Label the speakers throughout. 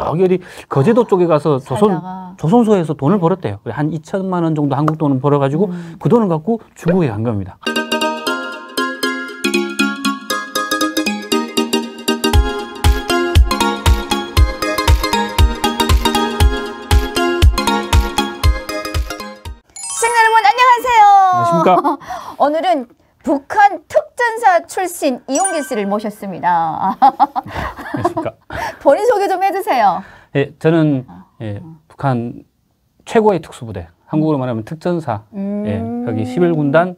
Speaker 1: 저기 어디 거제도 쪽에 가서
Speaker 2: 살다가.
Speaker 1: 조선소에서 돈을 벌었대요. 한 2천만 원 정도 한국 돈을 벌어가지고 그 돈을 갖고 중국에 간 겁니다.
Speaker 2: 시청자 여러분 안녕하세요.
Speaker 1: 안녕하십니까.
Speaker 2: 오늘은 북한 특전사 출신 이용길 씨를 모셨습니다.
Speaker 1: 안녕하십니까.
Speaker 2: 본인 소개 좀 해주세요.
Speaker 1: 예, 저는 북한 최고의 특수부대, 한국으로 말하면 특전사, 여기 11군단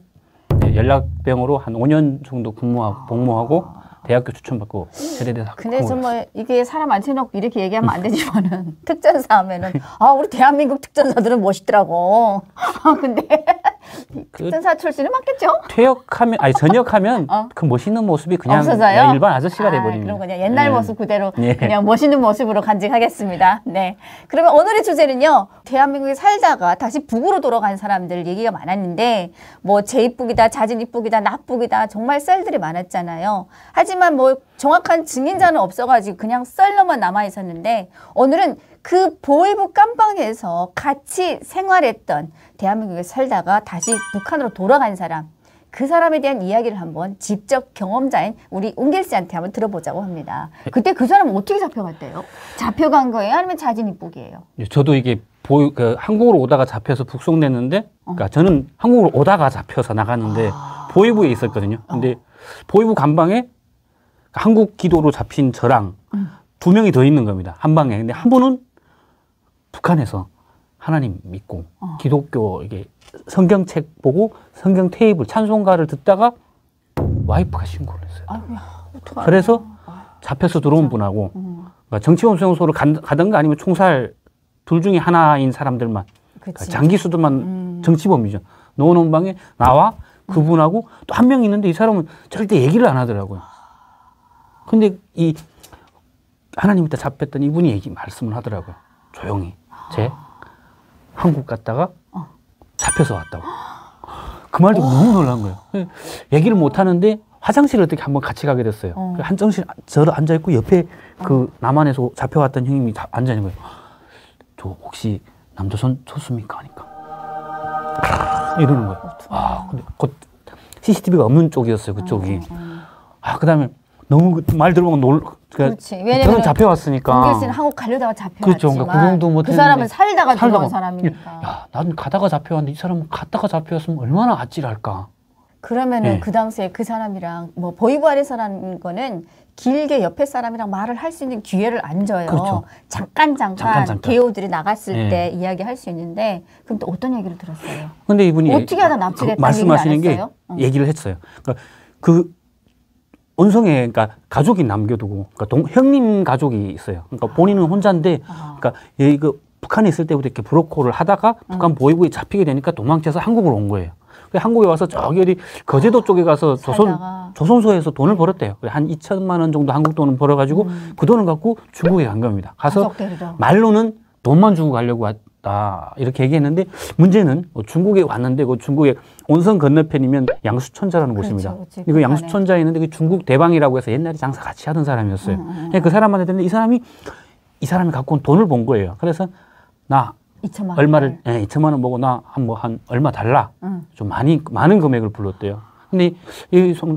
Speaker 1: 연락병으로 한 5년 정도 복무하고 대학교 추천받고 제대돼서.
Speaker 2: 근데 정말 이게 사람 앉혀놓고 이렇게 얘기하면 안 되지만은 특전사 하면은 우리 대한민국 특전사들은 멋있더라고. 근데 특전사 출신은 맞겠죠?
Speaker 1: 전역하면 그 멋있는 모습이 그냥
Speaker 2: 없어져요?
Speaker 1: 일반 아저씨가 돼버립니다.
Speaker 2: 그럼 그냥 옛날 모습 그대로
Speaker 1: 예.
Speaker 2: 그냥 멋있는 모습으로 간직하겠습니다. 네. 그러면 오늘의 주제는요. 대한민국에 살다가 다시 북으로 돌아간 사람들 얘기가 많았는데 뭐 제 이쁘기다, 자진 이쁘기다, 나쁘기다 정말 썰들이 많았잖아요. 하지만 뭐 정확한 증인자는 없어가지고 그냥 썰로만 남아 있었는데 오늘은 그 보이부 깜방에서 같이 생활했던 대한민국에 살다가 다시 북한으로 돌아간 사람, 그 사람에 대한 이야기를 한번 직접 경험자인 우리 웅길 씨한테 한번 들어보자고 합니다. 그때 그 사람은 어떻게 잡혀갔대요? 잡혀간 거예요? 아니면 자진 입국이에요?
Speaker 1: 저도 이게 한국으로 오다가 잡혀서 북송됐는데, 그러니까 저는 한국으로 오다가 잡혀서 나갔는데 보이부에 있었거든요. 근데 보이부 간방에 한국 기도로 잡힌 저랑 두 명이 더 있는 겁니다. 한 방에. 근데 한 분은 북한에서 하나님 믿고 기독교 이게 성경책 보고 성경 테이블 찬송가를 듣다가 와이프가 신고를 했어요. 그래서 잡혀서 들어온 분하고 그러니까 정치범 수용소로 가든가 아니면 총살 둘 중에 하나인 사람들만 그러니까 장기수들만 정치범이죠. 넣어놓은 방에 나와 그분하고 또 한 명 있는데 이 사람은 절대 얘기를 안 하더라고요. 근데 이 하나님 있다 잡혔던 이분이 말씀을 하더라고요. 조용히. 한국 갔다가 잡혀서 왔다고. 그 말 듣고 너무 놀란 거예요. 얘기를 못 하는데 화장실을 어떻게 한번 같이 가게 됐어요. 화장실 저러 앉아있고 옆에 그 남한에서 잡혀왔던 형님이 앉아있는 거예요. 저 혹시 남조선 소수입니까? 하니까. 이러는 거예요. 근데 곧 CCTV가 없는 쪽이었어요. 그쪽이. 그 다음에 너무 말 들어보면
Speaker 2: 그렇지. 왜냐면
Speaker 1: 저는 잡혀왔으니까.
Speaker 2: 웅길 씨는 한국 가려다가 잡혀왔지만
Speaker 1: 그렇죠. 그러니까 그 정도 못
Speaker 2: 그 사람은 살다가 들어온 사람이니까.
Speaker 1: 야, 난 가다가 잡혀왔는데 이 사람은 갔다가 잡혀왔으면 얼마나 아찔할까.
Speaker 2: 그러면은 그 당시에 그 사람이랑 뭐 보이부 아래서라는 거는 길게 옆에 사람이랑 말을 할 수 있는 기회를 안 줘요.
Speaker 1: 그렇죠.
Speaker 2: 잠깐 개요들이 나갔을 때 이야기할 수 있는데 그럼 또 어떤 얘기를 들었어요?
Speaker 1: 근데 이분이
Speaker 2: 어떻게 하다 납치됐다는
Speaker 1: 말씀하시는 게 얘기를 했어요. 그러니까 그 온성에 그러니까 가족이 남겨두고 그러니까 형님 가족이 있어요. 그러니까 본인은 혼자인데 그러니까 그 북한에 있을 때부터 이렇게 브로커를 하다가 북한 보이부에 잡히게 되니까 도망쳐서 한국으로 온 거예요. 한국에 와서 저기 어디 거제도 쪽에 가서 조선소에서 돈을 벌었대요. 한 2천만 원 정도 한국 돈을 벌어가지고 그 돈을 갖고 중국에 간 겁니다. 가서 말로는 돈만 주고 가려고 왔다 이렇게 얘기했는데 문제는 중국에 왔는데 그 중국의 온선 건너편이면 양수천자라는 곳입니다. 이거 양수천자에 있는데 그 중국 대방이라고 해서 옛날에 장사 같이 하던 사람이었어요. 그 사람한테 됐는데 이 사람이 갖고 온 돈을 본 거예요. 그래서 나
Speaker 2: 2천만
Speaker 1: 얼마를 2천만 원 보고 나 한 얼마 달라. 좀 많은 금액을 불렀대요. 근데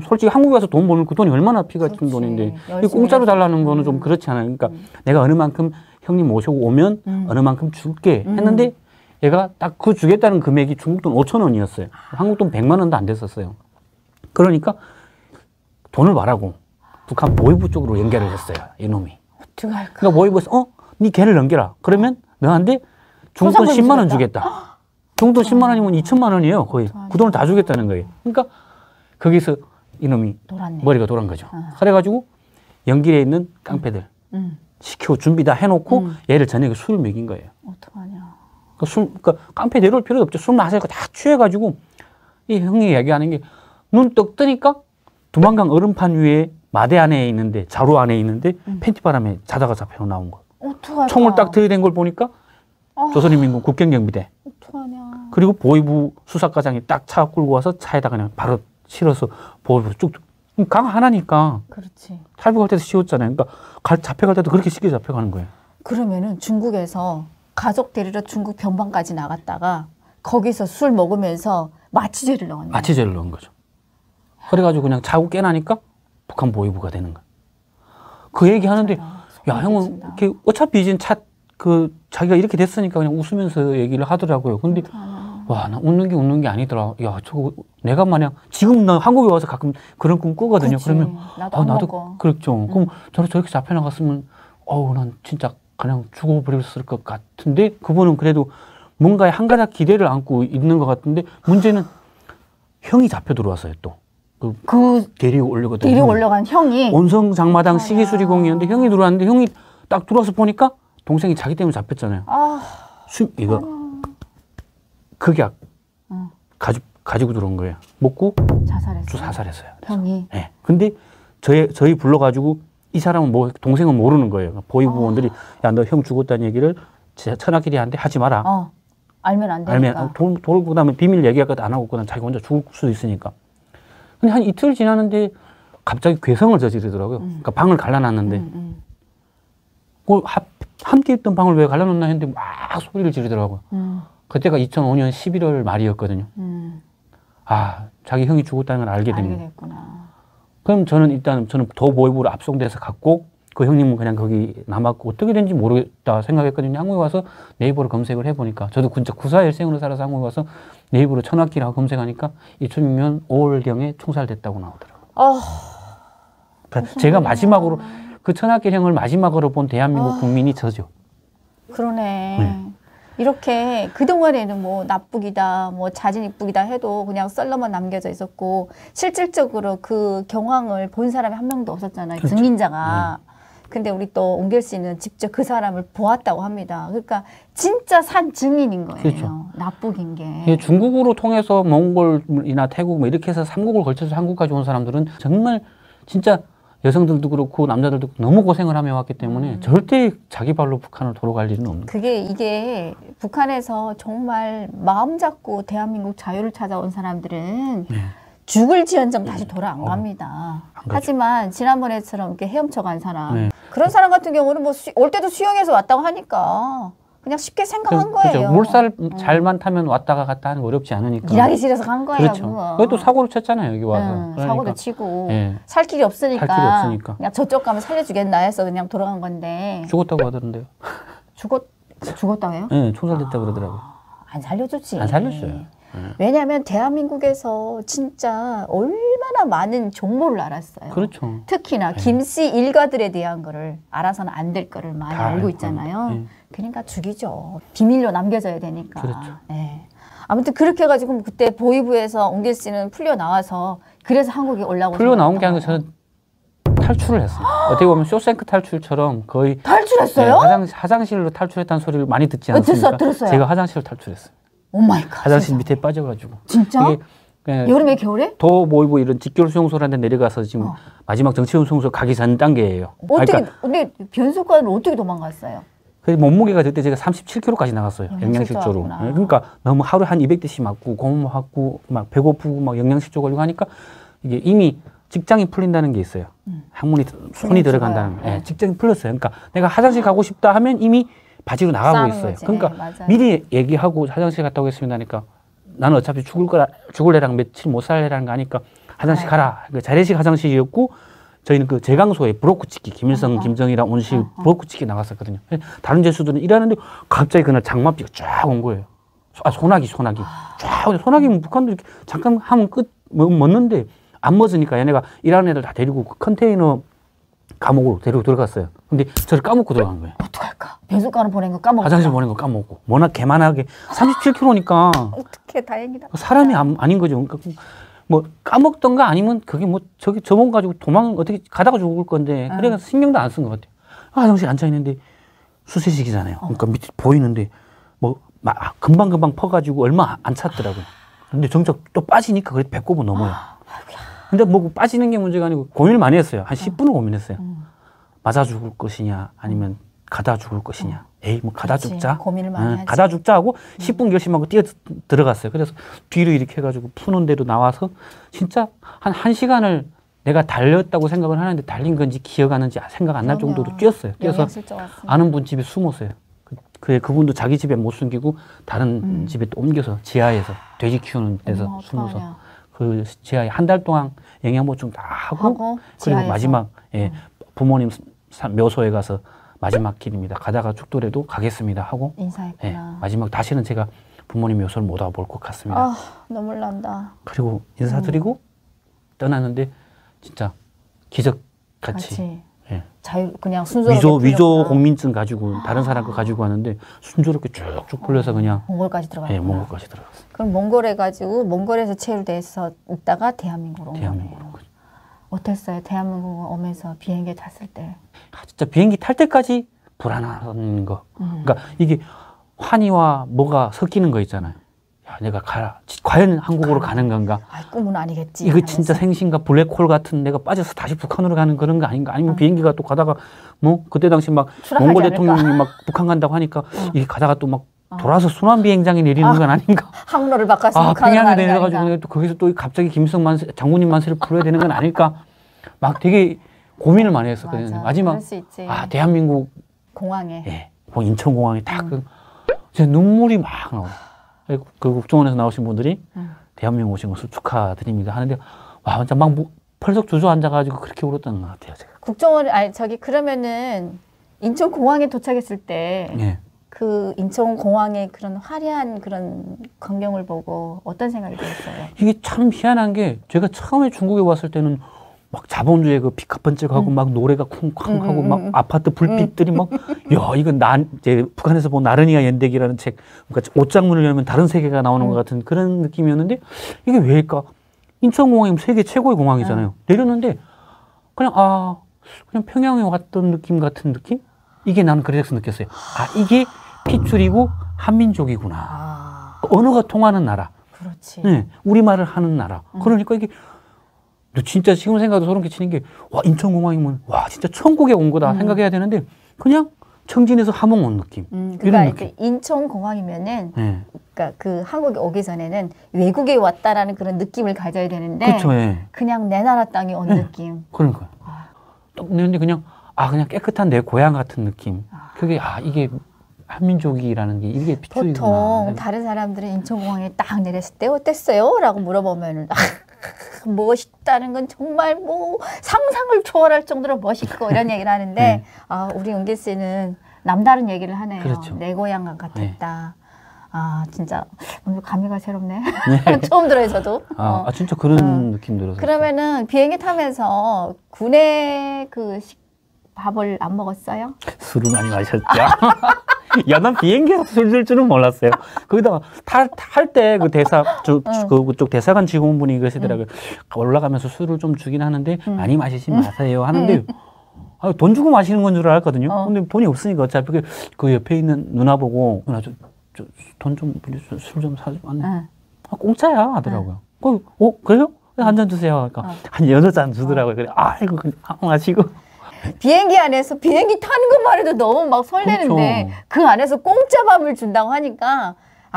Speaker 1: 솔직히 한국에 가서 돈 버는 그 돈이 얼마나 피 같은 돈인데 공짜로 달라는 거는 좀 그렇지 않아요. 그러니까 내가 어느 만큼 형님 모시고 오면 어느 만큼 줄게 했는데 얘가 딱 그 주겠다는 금액이 중국 돈 5천 원이었어요. 한국 돈 100만 원도 안 됐었어요. 그러니까 돈을 말하고 북한 보이부 쪽으로 연결을 했어요. 이놈이.
Speaker 2: 어떡할까?
Speaker 1: 그러니까 보이부에서 네 걔를 넘겨라. 그러면 너한테 중국 돈 10만 원 주겠다. 중국 돈 10만 원이면 2천만 원이에요. 거의. 그 돈을 다 주겠다는 거예요. 그러니까 거기서 이놈이 머리가 돌아간 거죠. 그래가지고 연길에 있는 깡패들 시키고 준비 다 해놓고 얘를 저녁에 술을 먹인 거예요.
Speaker 2: 어떡하냐.
Speaker 1: 그러니까 깡패 내려올 필요도 없죠. 술 마시고 다 취해가지고 이 형이 얘기하는 게 눈 떡 뜨니까 두만강 얼음판 위에 마대 안에 있는데 자루 안에 있는데 팬티바람에 자다가 잡혀 나온 거.
Speaker 2: 어떡하냐.
Speaker 1: 총을 딱 들이댄 걸 보니까 조선인민군 국경경비대.
Speaker 2: 어떡하냐.
Speaker 1: 그리고 보이부 수사과장이 딱 차 끌고 와서 차에다가 그냥 바로 실어서 보이부 쭉. 강 하나니까.
Speaker 2: 그렇지.
Speaker 1: 탈북할 때도 씌웠잖아요. 그러니까 잡혀갈 때도 그렇게 쉽게 잡혀가는 거예요.
Speaker 2: 그러면은 중국에서 가족 데리러 중국 변방까지 나갔다가 거기서 술 먹으면서 마취제를 넣었네.
Speaker 1: 마취제를 넣은 거죠. 그래가지고 그냥 자고 깨나니까 북한 보위부가 되는 거야. 그 얘기 하는데, 야, 형은 이렇게 어차피 이제 자기가 이렇게 됐으니까 그냥 웃으면서 얘기를 하더라고요. 근데, 와, 나 웃는 게 아니더라. 야, 저거 내가 마냥, 지금 나 한국에 와서 가끔 그런 꿈 꾸거든요.
Speaker 2: 그치.
Speaker 1: 그러면,
Speaker 2: 나도
Speaker 1: 그렇죠. 그럼 저렇게 잡혀나갔으면, 난 진짜 그냥 죽어버렸을 것 같은데, 그분은 그래도 뭔가에 한 가닥 기대를 안고 있는 것 같은데, 문제는 형이 잡혀 들어왔어요, 또. 데리고 올려거든요.
Speaker 2: 데리고 올라간 형이
Speaker 1: 온성장마당 시기수리공이었는데 형이 들어왔는데 형이 딱 들어와서 보니까 동생이 자기 때문에 잡혔잖아요. 이거 극약 가지고 들어온 거예요. 먹고 자살했어요.
Speaker 2: 형이.
Speaker 1: 네. 근데 저희 불러가지고 이 사람은 동생은 모르는 거예요. 보위부원들이 야, 너 형 죽었다는 얘기를 천하끼리한테 하지 마라.
Speaker 2: 알면 안 되니까.
Speaker 1: 돌고 그다음에 비밀 얘기하거나 안 하고 그다음 자기 혼자 죽을 수도 있으니까. 근데 한 이틀 지났는데 갑자기 괴성을 저지르더라고요. 그러니까 방을 갈라놨는데 함께 있던 방을 왜 갈라놨나 했는데 막 소리를 지르더라고요. 그때가 2005년 11월 말이었거든요. 자기 형이 죽었다는 걸 알게 됩니다. 그럼 저는 더 보위부로 압송돼서 갔고 그 형님은 그냥 거기 남았고 어떻게 된지 모르겠다 생각했거든요. 한국에 와서 네이버로 검색을 해보니까 저도 진짜 구사일생으로 살아서 한국에 와서 네이버로 천학기라고 검색하니까 2006년 5월경에 총살됐다고 나오더라고요. 그러니까 제가 마지막으로 그 천학기 형을 마지막으로 본 대한민국 국민이 저죠.
Speaker 2: 그러네. 이렇게 그동안에는 뭐 나쁘기다, 뭐 자진 이쁘기다 해도 그냥 썰러만 남겨져 있었고 실질적으로 그 경황을 본 사람이 한 명도 없었잖아요.
Speaker 1: 그렇죠.
Speaker 2: 증인자가. 근데 우리 또 옹결 씨는 직접 그 사람을 보았다고 합니다. 그러니까 진짜 산 증인인 거예요.
Speaker 1: 그렇죠.
Speaker 2: 납북인 게.
Speaker 1: 중국으로 통해서 몽골이나 태국 뭐 이렇게 해서 삼국을 걸쳐서 한국까지 온 사람들은 정말 진짜 여성들도 그렇고 남자들도 너무 고생을 하며 왔기 때문에 절대 자기 발로 북한을 돌아갈 일은 없는 거예요.
Speaker 2: 이게 북한에서 정말 마음 잡고 대한민국 자유를 찾아온 사람들은 죽을 지연정 다시 돌아 안 갑니다. 하지만 지난번에처럼 이렇게 헤엄쳐 간 사람 그런 사람 같은 경우는 뭐 올 때도 수영해서 왔다고 하니까 그냥 쉽게 생각한 거예요.
Speaker 1: 그렇죠. 물살 잘만 타면 왔다가 갔다 하는 거 어렵지 않으니까.
Speaker 2: 일하기 싫어서 간 거예요.
Speaker 1: 그렇죠. 그게 또 사고를 쳤잖아요. 여기 와서. 그러니까.
Speaker 2: 사고도 치고 살 길이 없으니까 그냥 저쪽 가면 살려주겠나 해서 그냥 돌아간 건데.
Speaker 1: 죽었다고 하던데요.
Speaker 2: 죽었다고요?
Speaker 1: 네, 총살됐다고 그러더라고요.
Speaker 2: 안 살려줬지.
Speaker 1: 안 살렸어요.
Speaker 2: 왜냐하면 대한민국에서 진짜 얼마나 많은 정보를 알았어요.
Speaker 1: 그렇죠.
Speaker 2: 특히나 김씨 일가들에 대한 거를 알아서는 안 될 거를 많이 알고 있잖아요. 그러니까 죽이죠. 비밀로 남겨져야 되니까.
Speaker 1: 그렇죠.
Speaker 2: 아무튼 그렇게 해가지고 그때 보위부에서 옹길 씨는 풀려 나와서 그래서 한국에 올라오고
Speaker 1: 풀려 나온 게 아니고 저는 탈출을 했어요. 어떻게 보면 쇼생크 탈출처럼 거의
Speaker 2: 탈출했어요?
Speaker 1: 화장실로 탈출했다는 소리를 많이 듣지 않습니까?
Speaker 2: 들었어요.
Speaker 1: 제가 화장실로 탈출했어요.
Speaker 2: 오 마이 갓.
Speaker 1: 화장실 밑에 빠져가지고.
Speaker 2: 진짜? 여름에 겨울에?
Speaker 1: 더 모이고 이런 직결 수용소라는 데 내려가서 지금 마지막 정치원 수용소 가기 전 단계예요.
Speaker 2: 근데 변속관을 어떻게 도망갔어요?
Speaker 1: 그 몸무게가 그때 제가 37kg까지 나갔어요. 영양실조로. 그러니까 너무 하루에 한 200대씩 맞고 고무 맞고 막 배고프고 막 영양실조 걸리고 하니까 이게 이미 직장이 풀린다는 게 있어요. 항문이 손이 들어간다는 거. 직장이 풀렸어요. 그러니까 내가 화장실 가고 싶다 하면 이미 바지로 나가고 있어요.
Speaker 2: 거지.
Speaker 1: 그러니까 미리 얘기하고 화장실 갔다 오겠습니다 하니까 나는 어차피 죽을 애랑 며칠 못 살 애라는 거 아니까 화장실 가라. 그 자례식 화장실이었고 저희는 그 제강소에 브로크치키 김일성, 김정일이랑 온실 브로크치키 나갔었거든요. 다른 제수들은 일하는데 갑자기 그날 장맛비가 쫙 온 거예요. 소나기 쫙. 소나기면 북한도 이렇게 잠깐 하면 멎는데 안 멎으니까 얘네가 일하는 애들 다 데리고 그 컨테이너 감옥으로 데리고 들어갔어요. 근데 저를 까먹고 들어간 거예요.
Speaker 2: 어떡할까? 배속관을 보낸 거 까먹고.
Speaker 1: 화장실 보낸 거 까먹고. 워낙 개만하게 37kg니까.
Speaker 2: 어떡해, 다행이다.
Speaker 1: 사람이 아닌 거죠. 그러니까 뭐 까먹던가 아니면 그게 뭐 저번 가지고 어떻게 가다가 죽을 건데. 그래서 신경도 안 쓴 것 같아요. 화장실 앉아있는데 수세식이잖아요. 그러니까 밑에 보이는데 뭐 금방 퍼가지고 얼마 안 찼더라고요. 근데 정작 또 빠지니까 그래도 배꼽은 넘어요. 근데 뭐 빠지는 게 문제가 아니고 고민을 많이 했어요. 한 10분을 고민했어요. 맞아 죽을 것이냐 아니면 가다 죽을 것이냐. 에이 뭐 가다 죽자.
Speaker 2: 고민을 많이 하지.
Speaker 1: 가다 죽자 하고 10분 결심하고 들어갔어요. 그래서 뒤로 이렇게 해가지고 푸는 대로 나와서 진짜 한 1시간을 내가 달렸다고 생각을 하는데 달린 건지 기억하는지 생각 안 날 정도로 뛰었어요. 뛰어서 아는 분 집에 숨었어요. 그분도 자기 집에 못 숨기고 다른 집에 또 옮겨서 지하에서 돼지 키우는 데서 숨어서 그 지하에 한 달 동안 영양보충 다 하고 그리고
Speaker 2: 지하에서.
Speaker 1: 마지막 부모님 묘소에 가서 마지막 길입니다. 가다가 죽더라도 가겠습니다 하고
Speaker 2: 인사했구나.
Speaker 1: 마지막 다시는 제가 부모님 묘소를 못 와볼 것 같습니다.
Speaker 2: 아, 눈물 난다.
Speaker 1: 그리고 인사드리고 떠났는데 진짜 기적같이
Speaker 2: 자유 그냥 순조롭게
Speaker 1: 위조 공민증 가지고 다른 사람 거 가지고 왔는데 순조롭게 쭉쭉 풀려서 그냥
Speaker 2: 몽골까지 들어갔구나.
Speaker 1: 몽골까지 들어갔어요.
Speaker 2: 그럼 몽골에 가지고 몽골에서 체류돼서 있다가 대한민국으로 온 거네요. 어땠어요? 대한민국 오면서 비행기에 탔을 때.
Speaker 1: 진짜 비행기 탈 때까지 불안한 거. 그러니까 이게 환희와 뭐가 섞이는 거 있잖아요. 야, 내가 과연 한국으로 가는 건가?
Speaker 2: 꿈은 아니겠지.
Speaker 1: 이거 진짜 생신과 블랙홀 같은 내가 빠져서 다시 북한으로 가는 그런 거 아닌가? 아니면 비행기가 또 가다가 뭐 그때 당시 막 몽골 대통령이 막 북한 간다고 하니까 이게 가다가 또 막 돌아서 순환 비행장에 내리는 건 아닌가?
Speaker 2: 항로를 바꿔서
Speaker 1: 평양에 내려가지고 또 거기서 또 갑자기 김일성 장군님 만세를 불러야 되는 건 아닐까? 막 되게 고민을 많이 했었거든요. 마지막 대한민국
Speaker 2: 공항에
Speaker 1: 인천공항에 딱 제 눈물이 막 나와요. 그 국정원에서 나오신 분들이 대한민국 오신 것을 축하드립니다 하는데 와 진짜 막 펄썩 주저앉아가지고 그렇게 울었던 것 같아요. 제가.
Speaker 2: 국정원 그러면은 인천공항에 도착했을 때 그 인천공항의 그런 화려한 그런 광경을 보고 어떤 생각이 들었어요?
Speaker 1: 이게 참 희한한 게 제가 처음에 중국에 왔을 때는 막 자본주의 그 피카번쩍하고 막 노래가 쿵쾅하고 막 아파트 불빛들이 막 야 이건 이제 북한에서 본 나르니아 연대기라는 책 그러니까 옷장문을 열면 다른 세계가 나오는 것 같은 그런 느낌이었는데 이게 왜일까? 인천공항이 세계 최고의 공항이잖아요. 내렸는데 그냥 그냥 평양에 왔던 느낌 같은 느낌? 이게 나는 그래서 느꼈어요. 이게 핏줄이고 한민족이구나. 언어가 통하는 나라.
Speaker 2: 그렇지.
Speaker 1: 네, 우리말을 하는 나라. 그러니까 이게 진짜 지금 생각도 소름 끼치는 게 와 인천공항이면 와 진짜 천국에 온 거다 생각해야 되는데 그냥 청진에서 함흥 온 느낌.
Speaker 2: 그러니까 느낌. 인천공항이면은 그러니까 그 한국에 오기 전에는 외국에 왔다라는 그런 느낌을 가져야 되는데
Speaker 1: 그쵸,
Speaker 2: 그냥 내 나라 땅에 온 느낌.
Speaker 1: 그러니까요. 딱 내는데 그냥 그냥 깨끗한 내 고향 같은 느낌. 그게 이게 한민족이라는 게 이게 핏줄이구나.
Speaker 2: 보통 다른 사람들은 인천공항에 딱 내렸을 때 어땠어요? 라고 물어보면은 멋있다는 건 정말 뭐 상상을 초월할 정도로 멋있고 이런 얘기를 하는데 우리 은기 씨는 남다른 얘기를 하네요.
Speaker 1: 그렇죠.
Speaker 2: 내 고향과 같았다. 진짜 오늘 감회가 새롭네. 처음 들어요, 저도.
Speaker 1: 진짜 그런 느낌 들어서.
Speaker 2: 그러면은 비행기 타면서 군내 밥을 안 먹었어요?
Speaker 1: 술을 많이 마셨죠. 난 비행기에서 술 줄 줄은 몰랐어요. 거기다가 탈 때 그 그쪽 대사관 직원분이 그러시더라고요. 올라가면서 술을 좀 주긴 하는데 많이 마시지 마세요 하는데 돈 주고 마시는 건 줄 알았거든요. 근데 돈이 없으니까 어차피 그 옆에 있는 누나 보고 누나 돈 좀 빌려줘 술 좀 사줘. 공짜야 하더라고요. 그래요? 한 잔 주세요. 그러니까 한 6잔 주더라고요. 그래 아이고 마시고. 비행기
Speaker 2: 안에서 비행기 타는 것만 해도 너무 막 설레는데 그렇죠. 그 안에서 공짜 밥을 준다고 하니까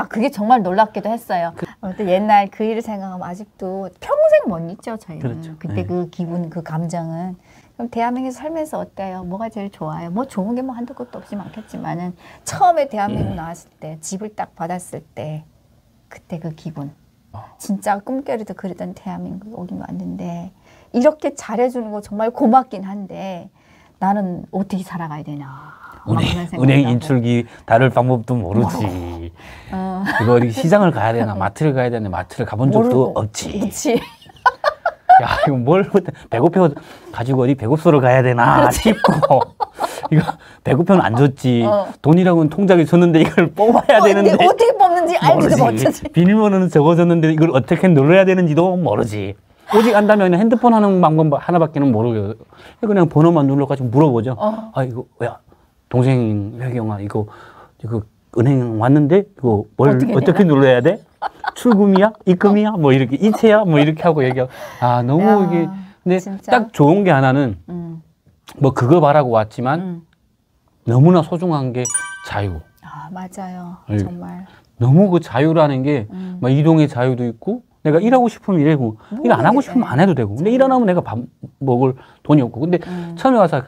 Speaker 2: 그게 정말 놀랍기도 했어요. 또 옛날 그 일을 생각하면 아직도 평생 못 잊죠, 저희는.
Speaker 1: 그렇죠.
Speaker 2: 그때 그 기분, 그 감정은. 그럼 대한민국에서 살면서 어때요? 뭐가 제일 좋아요? 뭐 좋은 게 뭐 한두 것도 없이 많겠지만은 처음에 대한민국 나왔을 때, 집을 딱 받았을 때 그때 그 기분. 진짜 꿈결에도 그리던 대한민국 오긴 왔는데 이렇게 잘해주는 거 정말 고맙긴 한데 나는 어떻게 살아가야 되나.
Speaker 1: 은행 인출기 다룰 방법도 모르지. 이거 어디 시장을 가야 되나 마트를 가야 되나 마트를 가본 적도 없지.
Speaker 2: 그치.
Speaker 1: 야 이거 뭘 배고파 가지고 어디 배고프러 가야 되나 싶고 이거 배고프면 안 줬지. 돈이라고는 통장에 줬는데 이걸 뽑아야 되는데
Speaker 2: 어떻게 뽑는지 알지도 못하지.
Speaker 1: 비밀번호는 적어줬는데 이걸 어떻게 눌러야 되는지도 모르지. 오직 안다면 핸드폰 하는 방법 하나밖에는 모르고 그냥 번호만 눌러가지고 물어보죠. 이거 야 동생 회경아 이거 은행 왔는데 이거 뭘 어떻게 눌러야 돼? 출금이야? 입금이야? 뭐 이렇게 이체야? 뭐 이렇게 하고 얘기하고 너무 이게 근데 진짜? 딱 좋은 게 하나는 뭐 그거 바라고 왔지만 너무나 소중한 게 자유.
Speaker 2: 맞아요. 정말.
Speaker 1: 너무 그 자유라는 게 막 이동의 자유도 있고 내가 일하고 싶으면 일하고 일 안 하고 싶으면 안 해도 되고. 근데 일 안 하면 내가 밥 먹을 돈이 없고. 근데 처음에 와서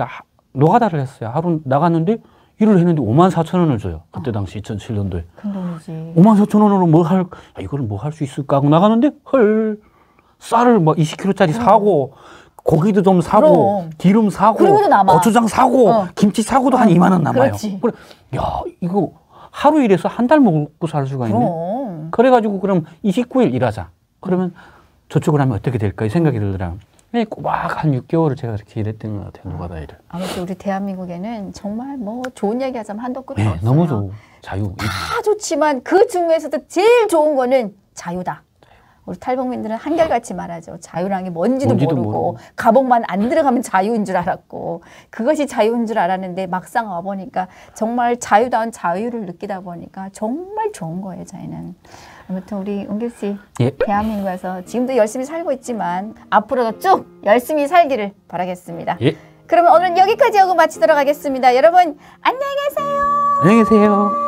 Speaker 1: 노가다를 했어요. 하루 나갔는데 일을 했는데 54,000원을 줘요. 그때 당시 2007년도에.
Speaker 2: 큰 돈이지.
Speaker 1: 54,000원으로 이거를 뭐 할 수 있을까 하고 나가는데 헐 쌀을 막 20kg짜리 사고 고기도 좀 사고
Speaker 2: 그럼.
Speaker 1: 기름 사고
Speaker 2: 그리고도 남아.
Speaker 1: 고추장 사고 김치 사고도 한 2만 원 남아요.
Speaker 2: 그렇지.
Speaker 1: 그래, 야 이거 하루 일해서 한 달 먹고 살 수가 있네.
Speaker 2: 그럼.
Speaker 1: 그래가지고 그럼 29일 일하자. 그러면 저쪽을 하면 어떻게 될까 이 생각이 들더라고요. 꼬박 한 6개월을 제가 이렇게 일했던 것 같아요. 노가다 일을.
Speaker 2: 아무튼 우리 대한민국에는 정말 뭐 좋은 얘기 하자면 한도 끝이
Speaker 1: 네,
Speaker 2: 없어요.
Speaker 1: 너무 좋고 자유.
Speaker 2: 다 좋지만 그 중에서도 제일 좋은 거는 자유다. 우리 탈북민들은 한결같이 말하죠. 자유란 게 뭔지도 모르고 감옥만 안 들어가면 자유인 줄 알았고 그것이 자유인 줄 알았는데 막상 와보니까 정말 자유다운 자유를 느끼다 보니까 정말 좋은 거예요. 저희는. 아무튼 우리 은길 씨
Speaker 1: 예.
Speaker 2: 대한민국에서 지금도 열심히 살고 있지만 앞으로도 쭉 열심히 살기를 바라겠습니다.
Speaker 1: 예.
Speaker 2: 그러면 오늘은 여기까지 하고 마치도록 하겠습니다. 여러분 안녕히 계세요.
Speaker 1: 안녕히 계세요.